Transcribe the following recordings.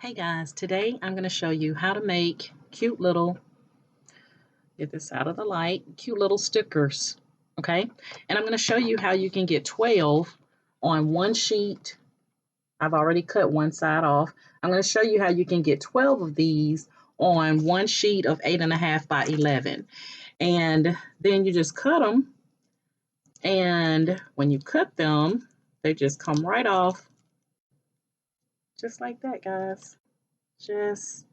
Hey guys, today I'm going to show you how to make cute little, get this out of the light, cute little stickers, okay? And I'm going to show you how you can get 12 on one sheet. I've already cut one side off. I'm going to show you how you can get 12 of these on one sheet of 8.5 by 11. And then you just cut them, and when you cut them, they just come right off, just like that, guys. Just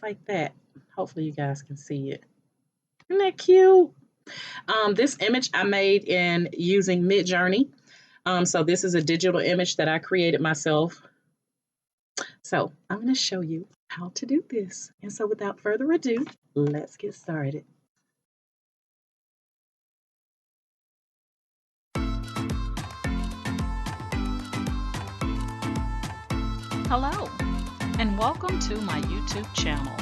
like that. Hopefully you guys can see it. Isn't that cute? This image I made in using Midjourney. So this is a digital image that I created myself. So I'm going to show you how to do this. And so without further ado, let's get started. Hello, and welcome to my YouTube channel.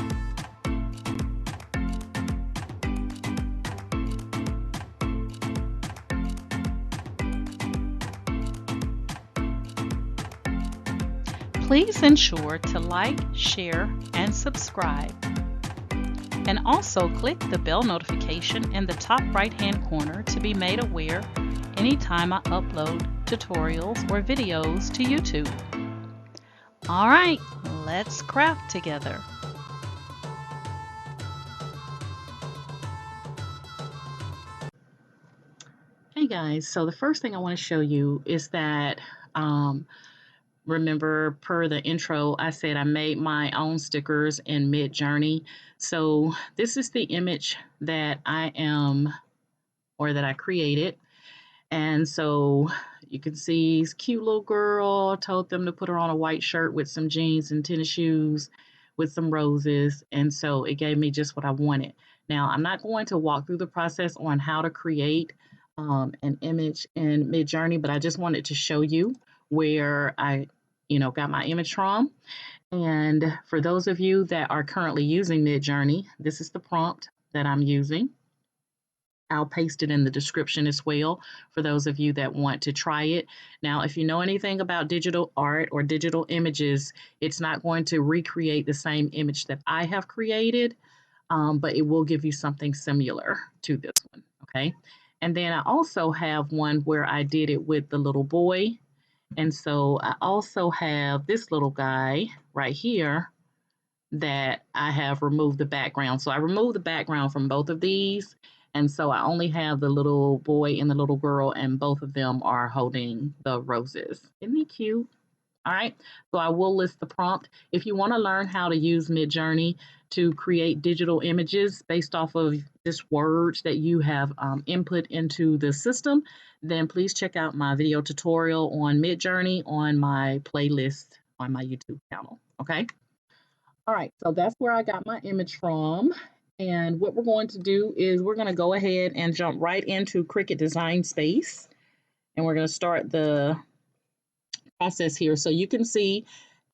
Please ensure to like, share, and subscribe. And also click the bell notification in the top right-hand corner to be made aware anytime I upload tutorials or videos to YouTube. All right, let's craft together. Hey guys, so the first thing I want to show you is that remember, per the intro, I said I made my own stickers in Midjourney. So this is the image that that I created. And so you can see this cute little girl. I told them to put her on a white shirt with some jeans and tennis shoes with some roses. And so it gave me just what I wanted. Now, I'm not going to walk through the process on how to create an image in Midjourney, but I just wanted to show you where I got my image from. And for those of you that are currently using Midjourney, this is the prompt that I'm using. I'll paste it in the description as well for those of you that want to try it. Now, if you know anything about digital art or digital images, it's not going to recreate the same image that I have created, but it will give you something similar to this one, okay? And then I also have one where I did it with the little boy. And so I also have this little guy right here that I have removed the background. So I removed the background from both of these. And so I only have the little boy and the little girl, and both of them are holding the roses. Isn't he cute? All right, so I will list the prompt. If you want to learn how to use Midjourney to create digital images based off of just words that you have input into the system, then please check out my video tutorial on Midjourney on my playlist on my YouTube channel, okay? All right, so that's where I got my image from. And what we're going to do is we're going to go ahead and jump right into Cricut Design Space. And we're going to start the process here. So you can see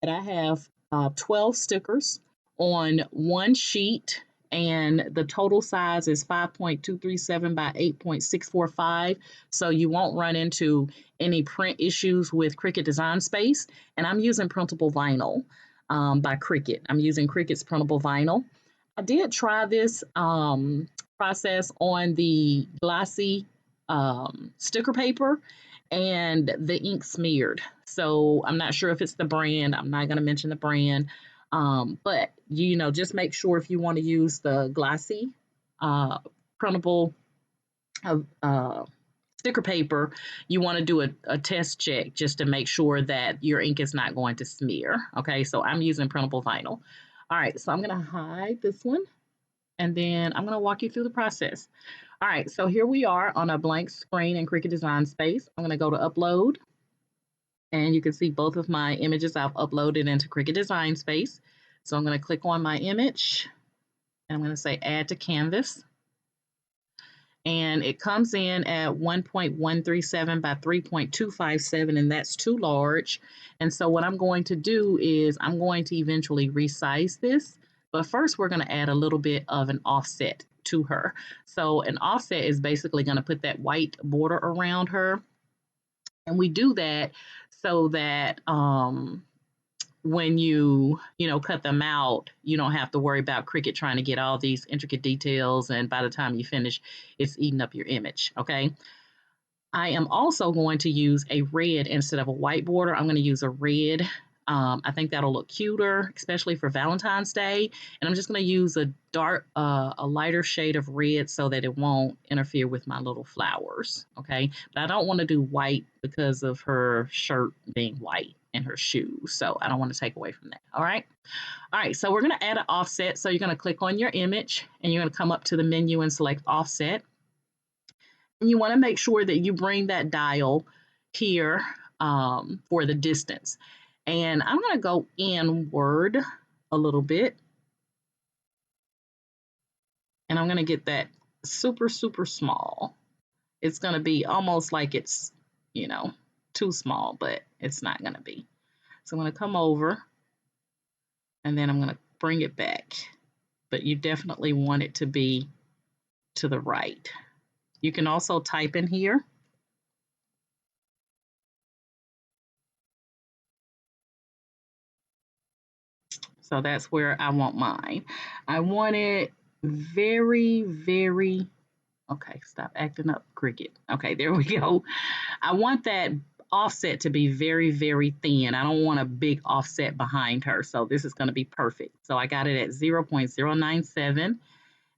that I have 12 stickers on one sheet, and the total size is 5.237 by 8.645. So you won't run into any print issues with Cricut Design Space. And I'm using Printable Vinyl by Cricut. I'm using Cricut's Printable Vinyl. I did try this process on the glossy sticker paper, and the ink smeared. So I'm not sure if it's the brand. I'm not going to mention the brand. But, just make sure if you want to use the glossy printable sticker paper, you want to do a test check just to make sure that your ink is not going to smear. Okay, so I'm using printable vinyl. All right, so I'm going to hide this one, and then I'm going to walk you through the process. All right, so here we are on a blank screen in Cricut Design Space. I'm going to go to Upload, and you can see both of my images I've uploaded into Cricut Design Space. So I'm going to click on my image, and I'm going to say Add to Canvas. And it comes in at 1.137 by 3.257, and that's too large. And so what I'm going to do is I'm going to eventually resize this. But first, we're going to add a little bit of an offset to her. So an offset is basically going to put that white border around her. And we do that so that when you cut them out, you don't have to worry about Cricut trying to get all these intricate details, and by the time you finish, it's eating up your image, okay? I am also going to use a red instead of a white border. I'm going to use a red. I think that'll look cuter, especially for Valentine's Day. And I'm just going to use a lighter shade of red so that it won't interfere with my little flowers. Okay. But I don't want to do white because of her shirt being white and her shoes. So I don't want to take away from that. All right. All right. So we're going to add an offset. So you're going to click on your image and you're going to come up to the menu and select offset. And you want to make sure that you bring that dial here for the distance. And I'm going to go inward a little bit. And I'm going to get that super, super small. It's going to be almost like it's, too small, but it's not going to be. So I'm going to come over and then I'm going to bring it back. But you definitely want it to be to the right. You can also type in here. So that's where I want mine. I want it very, very, okay, stop acting up, Cricut. Okay, there we go. I want that offset to be very, very thin. I don't want a big offset behind her. So this is going to be perfect. So I got it at 0.097.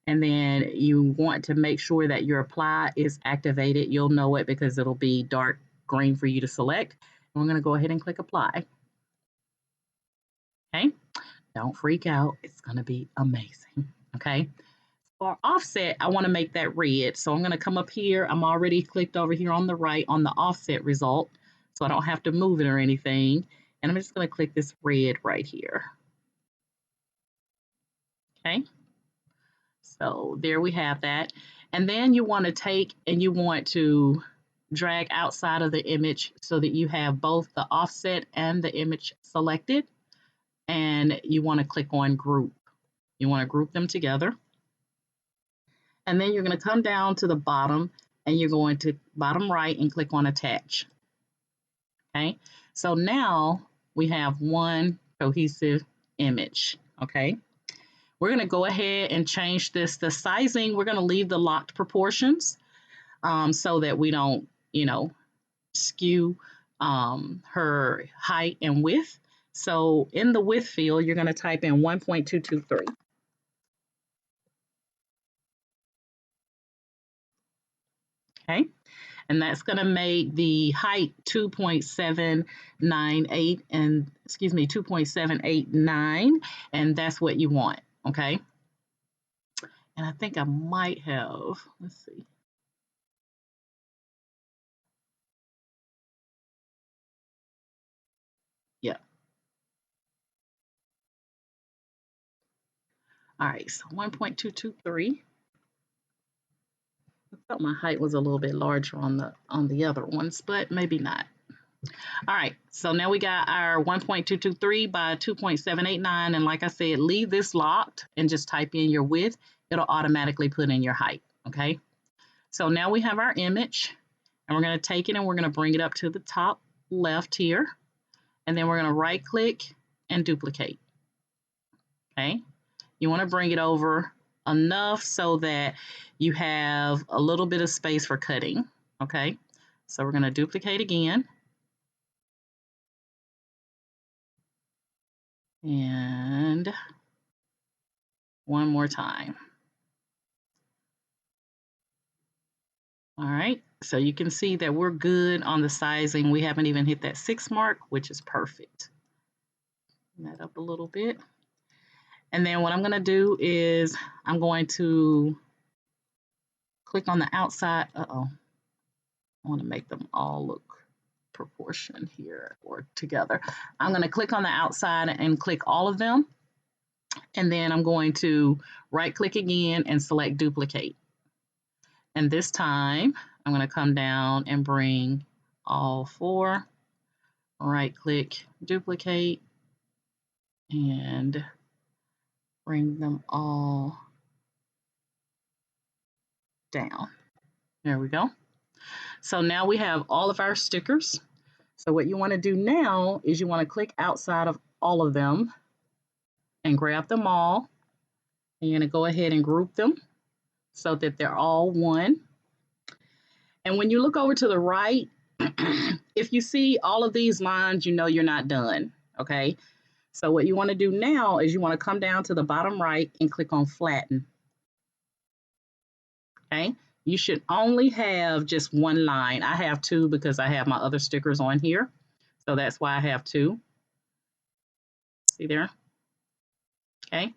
And then you want to make sure that your apply is activated. You'll know it because it'll be dark green for you to select. And we're going to go ahead and click apply. Okay. Don't freak out. It's going to be amazing. Okay. For offset, I want to make that red. So I'm going to come up here. I'm already clicked over here on the right on the offset result. So I don't have to move it or anything. And I'm just going to click this red right here. Okay. So there we have that. And then you want to take and you want to drag outside of the image so that you have both the offset and the image selected. And you want to click on group. You want to group them together. And then you're going to come down to the bottom and you're going to bottom right and click on attach. Okay. So now we have one cohesive image. Okay. We're going to go ahead and change this. The sizing, we're going to leave the locked proportions so that we don't, skew her height and width. So in the width field, you're going to type in 1.223. Okay. And that's going to make the height 2.798 and 2.789, and that's what you want. Okay. And I think I might have, let's see. Yeah. All right, so 1.223. I thought my height was a little bit larger on the other ones, but maybe not. All right, so now we got our 1.223 by 2.789, and like I said, leave this locked and just type in your width. It'll automatically put in your height, okay? So now we have our image, and we're going to take it and we're going to bring it up to the top left here, and then we're going to right-click and duplicate, okay? You want to bring it over enough so that you have a little bit of space for cutting, okay? So we're going to duplicate again. And one more time. All right, so you can see that we're good on the sizing. We haven't even hit that 6 mark, which is perfect. That up a little bit. And then what I'm going to do is I'm going to click on the outside. Uh-oh. I want to make them all look proportion here or together. I'm going to click on the outside and click all of them. And then I'm going to right click again and select duplicate. And this time I'm going to come down and bring all 4, right click, duplicate, and bring them all down. There we go. So now we have all of our stickers. So what you want to do now is you want to click outside of all of them and grab them all. And you're going to go ahead and group them so that they're all one. And when you look over to the right, if you see all of these lines, you know you're not done, okay? So what you want to do now is you want to come down to the bottom right and click on flatten, okay? You should only have just one line. I have two because I have my other stickers on here. So that's why I have two. See there? Okay.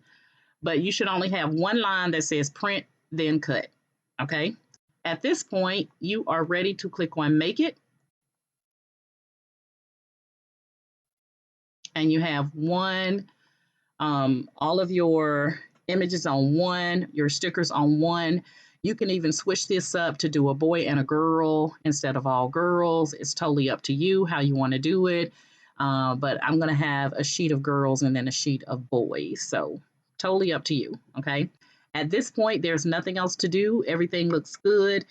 But you should only have one line that says print, then cut. Okay. At this point, you are ready to click on Make It. And you have one, all of your images on one, your stickers on one. You can even switch this up to do a boy and a girl instead of all girls. It's totally up to you how you want to do it. But I'm going to have a sheet of girls and then a sheet of boys. So totally up to you. Okay. At this point, there's nothing else to do. Everything looks good.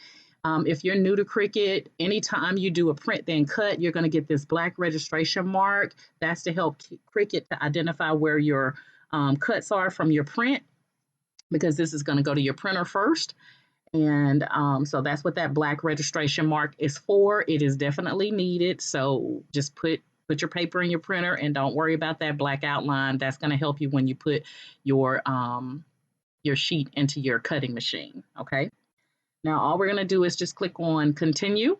If you're new to Cricut, anytime you do a print then cut, you're going to get this black registration mark. That's to help Cricut to identify where your cuts are from your print, because this is going to go to your printer first. And so that's what that black registration mark is for. It is definitely needed. So just put your paper in your printer and don't worry about that black outline. That's going to help you when you put your sheet into your cutting machine. Okay. Now all we're going to do is just click on continue.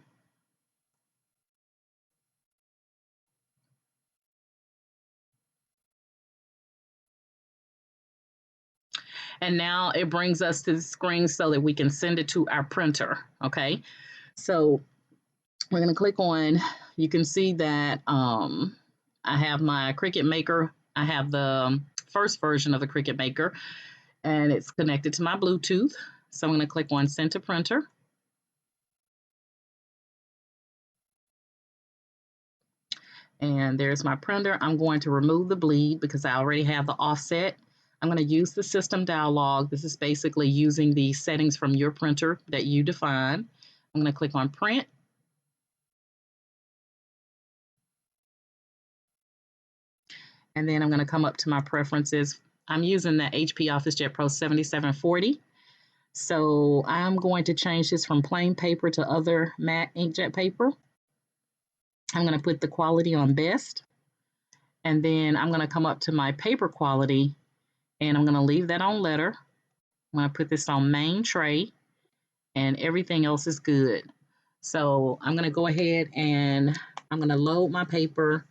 And now it brings us to the screen so that we can send it to our printer. Okay. So we're going to click on, you can see that I have my Cricut Maker. I have the first version of the Cricut Maker, and it's connected to my Bluetooth. So I'm going to click on Send to Printer. And there's my printer. I'm going to remove the bleed because I already have the offset. I'm going to use the system dialog. This is basically using the settings from your printer that you define. I'm going to click on Print. And then I'm going to come up to my preferences. I'm using the HP OfficeJet Pro 7740. So I'm going to change this from plain paper to other matte inkjet paper. I'm going to put the quality on best. And then I'm going to come up to my paper quality and I'm going to leave that on letter. I'm going to put this on main tray and everything else is good. So I'm going to go ahead and I'm going to load my paper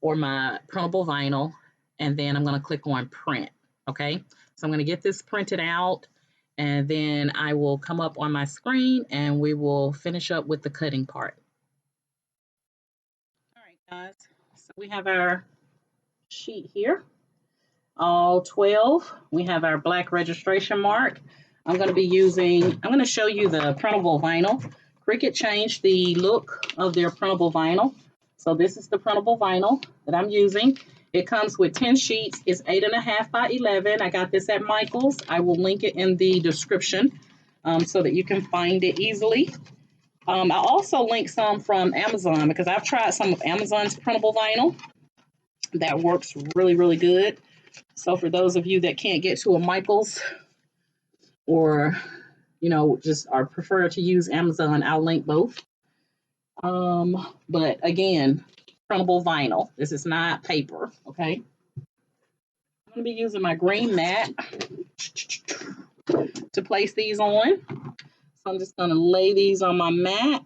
or my printable vinyl, and then I'm going to click on print. Okay, so I'm going to get this printed out, and then I will come up on my screen and we will finish up with the cutting part. All right, guys, so we have our sheet here, all 12. We have our black registration mark. I'm going to show you the printable vinyl. Cricut changed the look of their printable vinyl. So this is the printable vinyl that I'm using. It comes with 10 sheets. It's 8.5 by 11. I got this at Michael's. I will link it in the description so that you can find it easily. I also linked some from Amazon because I've tried some of Amazon's printable vinyl. That works really, really good. So for those of you that can't get to a Michael's or, just are prefer to use Amazon, I'll link both. But again, printable vinyl. This is not paper, okay? I'm going to be using my green mat to place these on. So I'm just going to lay these on my mat.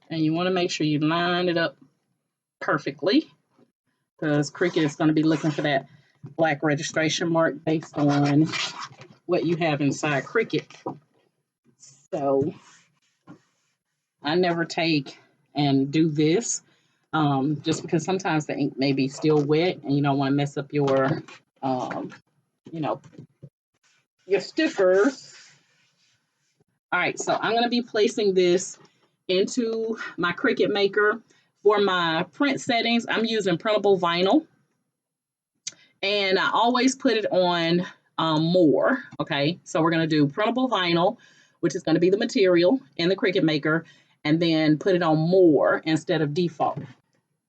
And you want to make sure you line it up perfectly because Cricut is going to be looking for that black registration mark based on what you have inside Cricut. So I never take and do this just because sometimes the ink may be still wet and you don't want to mess up your, your stickers. All right, so I'm going to be placing this into my Cricut Maker. For my print settings, I'm using printable vinyl. And I always put it on more, okay? So we're going to do printable vinyl. which is going to be the material in the Cricut Maker, and then put it on more instead of default.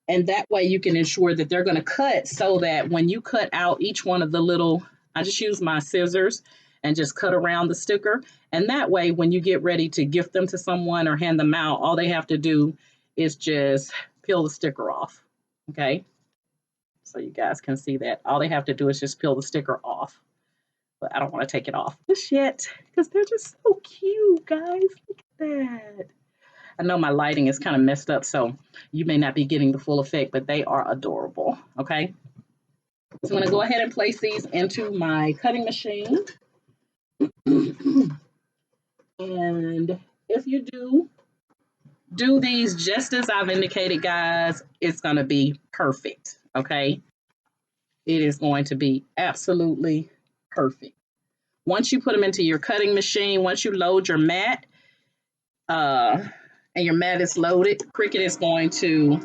And that way you can ensure that they're going to cut so that when you cut out each one of the little, I just use my scissors and just cut around the sticker. And that way, when you get ready to gift them to someone or hand them out, all they have to do is just peel the sticker off. Okay. So you guys can see that. All they have to do is just peel the sticker off. But I don't want to take it off just yet because they're just so cute, guys. Look at that. I know my lighting is kind of messed up, so you may not be getting the full effect, but they are adorable, okay? So I'm going to go ahead and place these into my cutting machine. And if you do these just as I've indicated, guys, it's going to be perfect, okay? It is going to be absolutely perfect. Once you put them into your cutting machine, once you load your mat, and your mat is loaded, Cricut is going to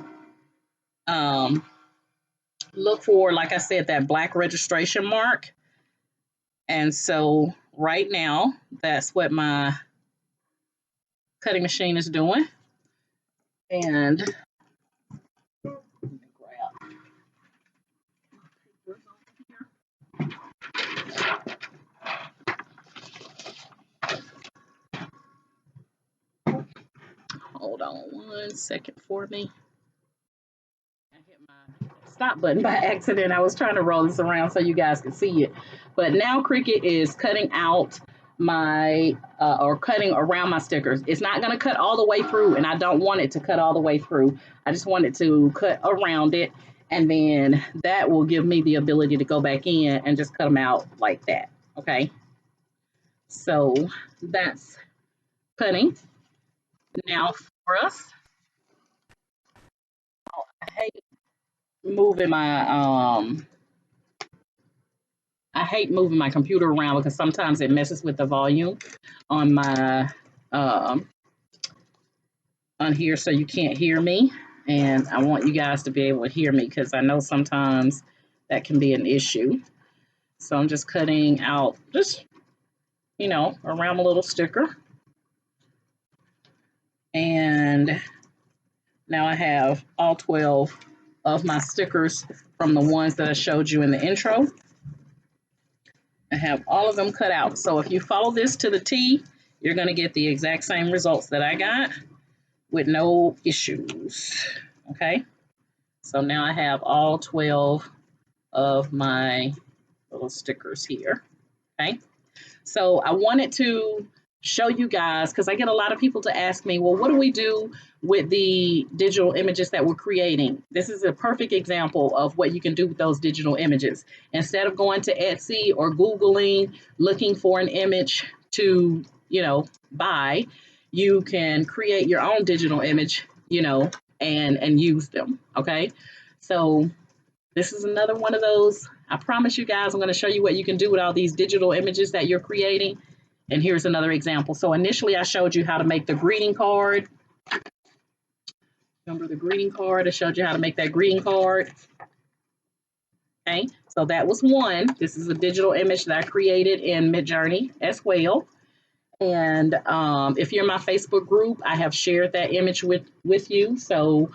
look for, like I said, that black registration mark. And so right now, that's what my cutting machine is doing. And let me grab hold on 1 second for me. I hit my stop button by accident. I was trying to roll this around so you guys could see it. But now Cricut is cutting out my, or cutting around my stickers. It's not going to cut all the way through, and I don't want it to cut all the way through. I just want it to cut around it, and then that will give me the ability to go back in and just cut them out like that, okay? So that's cutting. Now for us, I hate moving my computer around because sometimes it messes with the volume on my on here, so you can't hear me, and I want you guys to be able to hear me because I know sometimes that can be an issue. So I'm just cutting out just, you know, around a little sticker. And now I have all 12 of my stickers from the ones that I showed you in the intro. I have all of them cut out. So if you follow this to the T, you're going to get the exact same results that I got with no issues. Okay. So now I have all 12 of my little stickers here. Okay. So I wanted to show you guys, because I get a lot of people to ask me, well, what do we do with the digital images that we're creating? This is a perfect example of what you can do with those digital images. Instead of going to Etsy or Googling, looking for an image to, you know, buy, you can create your own digital image, you know, and use them, okay? So this is another one of those. I promise you guys, I'm going to show you what you can do with all these digital images that you're creating. And here's another example. So initially I showed you how to make the greeting card. Remember the greeting card? I showed you how to make that greeting card. Okay, so that was one. This is a digital image that I created in Midjourney as well. And if you're in my Facebook group, I have shared that image with you. So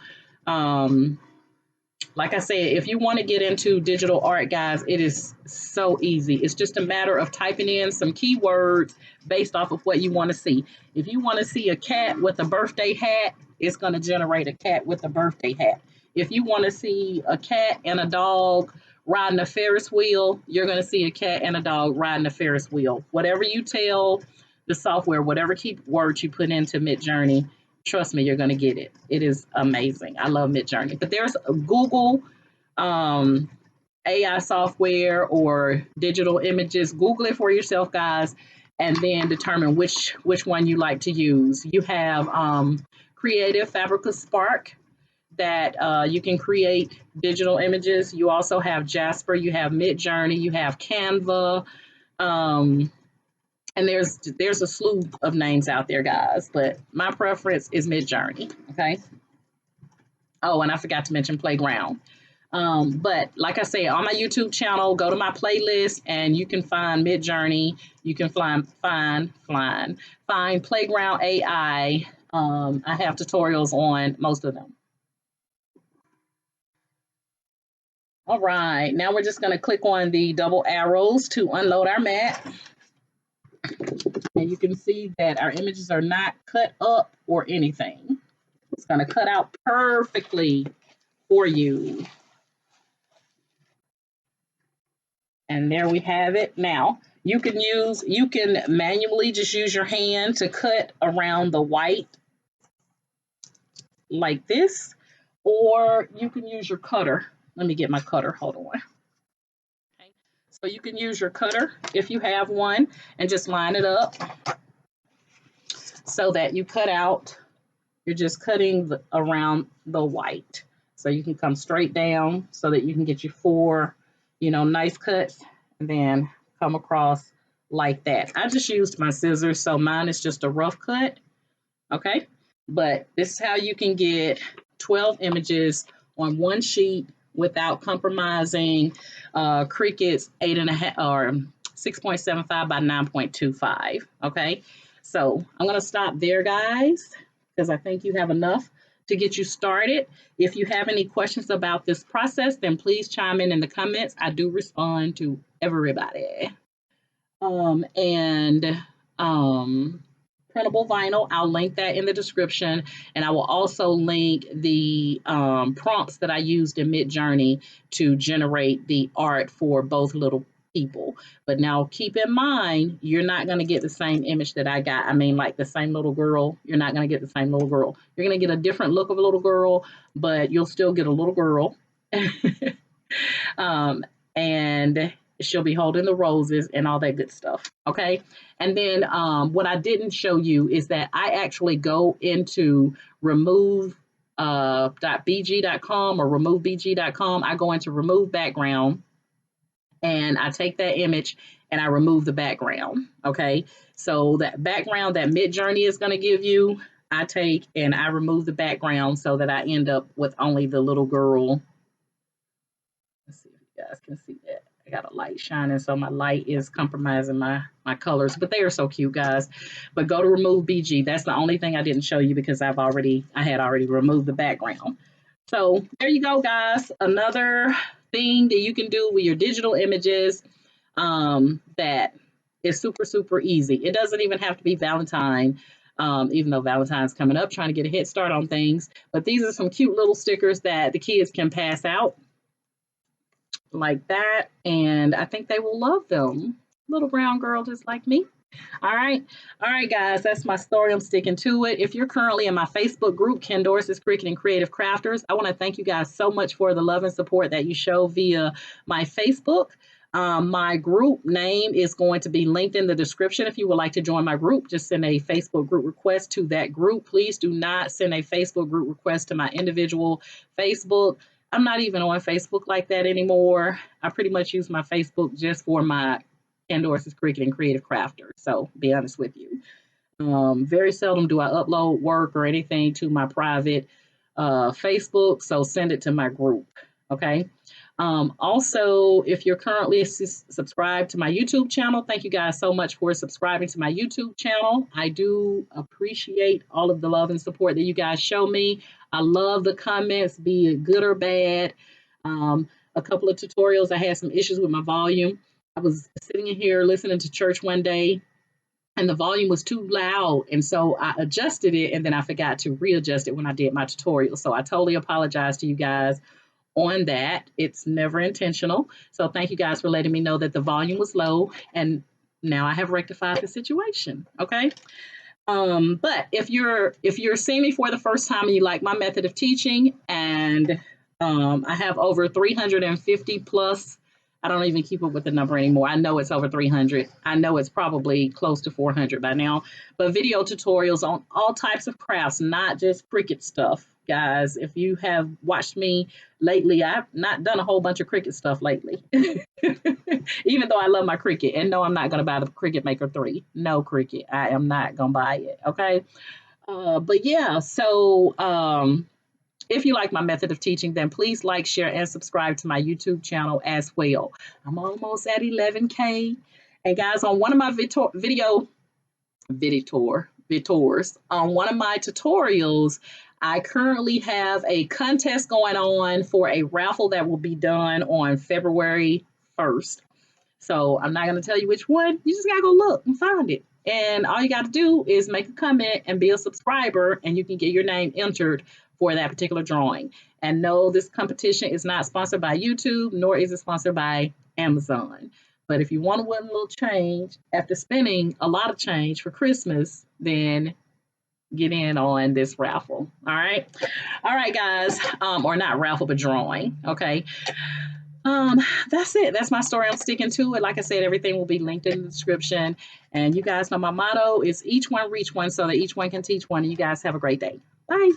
like I said, if you want to get into digital art, guys, it is so easy. It's just a matter of typing in some keywords based off of what you want to see. If you want to see a cat with a birthday hat, it's going to generate a cat with a birthday hat. If you want to see a cat and a dog riding a Ferris wheel, you're going to see a cat and a dog riding a Ferris wheel. Whatever you tell the software, whatever keywords you put into Midjourney, trust me, you're going to get it. It is amazing. I love Midjourney. But there's a Google AI software or digital images. Google it for yourself, guys, and then determine which one you like to use. You have Creative Fabrica Spark that you can create digital images. You also have Jasper. You have Midjourney. You have Canva. And there's a slew of names out there, guys, but my preference is Midjourney, okay? Oh, and I forgot to mention Playground. But like I said, on my YouTube channel, go to my playlist and you can find Midjourney. You can find Playground AI. I have tutorials on most of them. All right, now we're just going to click on the double arrows to unload our mat. And you can see that our images are not cut up or anything. It's going to cut out perfectly for you. And there we have it. Now, you can manually just use your hand to cut around the white like this, or you can use your cutter. Let me get my cutter, hold on. Okay. So you can use your cutter if you have one and just line it up so that you cut out, you're just cutting around the white. So you can come straight down so that you can get your 4, nice cuts, and then come across like that. I just used my scissors, so mine is just a rough cut, okay? But this is how you can get 12 images on one sheet without compromising Cricut's 8.5 or 6.75 by 9.25, okay? So I'm gonna stop there, guys, because I think you have enough to get you started. If you have any questions about this process, then please chime in the comments. I do respond to everybody. Printable vinyl, I'll link that in the description, and I will also link the prompts that I used in Midjourney to generate the art for both little people. But now keep in mind, you're not going to get the same image that I got. I mean, like the same little girl. You're not going to get the same little girl. You're going to get a different look of a little girl, but you'll still get a little girl. And she'll be holding the roses and all that good stuff. Okay. And then what I didn't show you is that I actually go into remove.bg.com or removebg.com. I go into remove background and I take that image and I remove the background. Okay. So that background that Midjourney is going to give you, I take and I remove the background so that I end up with only the little girl. Let's see if you guys can see that. I got a light shining, so my light is compromising my colors, but they are so cute, guys. But go to remove BG. That's the only thing I didn't show you because I had already removed the background. So there you go, guys. Another thing that you can do with your digital images that is super, super easy. It doesn't even have to be Valentine, even though Valentine's coming up, trying to get a head start on things. But these are some cute little stickers that the kids can pass out like that, and I think they will love them. Little brown girl just like me. All right, guys, that's my story. I'm sticking to it. If you're currently in my Facebook group, Ken Dorsey's Cricut and Creative Crafters, I want to thank you guys so much for the love and support that you show via my Facebook. My group name is going to be linked in the description. If you would like to join my group, just send a Facebook group request to that group. Please do not send a Facebook group request to my individual Facebook. I'm not even on Facebook like that anymore. I pretty much use my Facebook just for my Ken Dorsey's Cricut and Creative Crafter. So be honest with you. Very seldom do I upload work or anything to my private Facebook. So send it to my group. Okay. Also, if you're currently subscribed to my YouTube channel, thank you guys so much for subscribing to my YouTube channel. I do appreciate all of the love and support that you guys show me. I love the comments, be it good or bad. A couple of tutorials, I had some issues with my volume. I was sitting in here listening to church one day and the volume was too loud. And so I adjusted it and then I forgot to readjust it when I did my tutorial. So I totally apologize to you guys on that. It's never intentional. So thank you guys for letting me know that the volume was low and now I have rectified the situation. Okay. But if you're seeing me for the first time and you like my method of teaching, and I have over 350 plus, I don't even keep up with the number anymore. I know it's over 300. I know it's probably close to 400 by now, but video tutorials on all types of crafts, not just Cricut stuff. Guys, if you have watched me lately, I've not done a whole bunch of Cricut stuff lately. Even though I love my Cricut. And no, I'm not going to buy the Cricut Maker 3. No, Cricut. I am not going to buy it. Okay. But yeah, so If you like my method of teaching, then please like, share, and subscribe to my YouTube channel as well. I'm almost at 11K. And guys, on one of my Vitors, on one of my tutorials, I currently have a contest going on for a raffle that will be done on February 1st. So I'm not going to tell you which one. You just got to go look and find it. And all you got to do is make a comment and be a subscriber, and you can get your name entered for that particular drawing. And no, this competition is not sponsored by YouTube, nor is it sponsored by Amazon. But if you want to win a little change after spending a lot of change for Christmas, then get in on this raffle. All right. All right, guys. Or not raffle, but drawing. Okay. That's it. That's my story. I'm sticking to it. Like I said, everything will be linked in the description. And you guys know my motto is each one reach one so that each one can teach one. And you guys have a great day. Bye.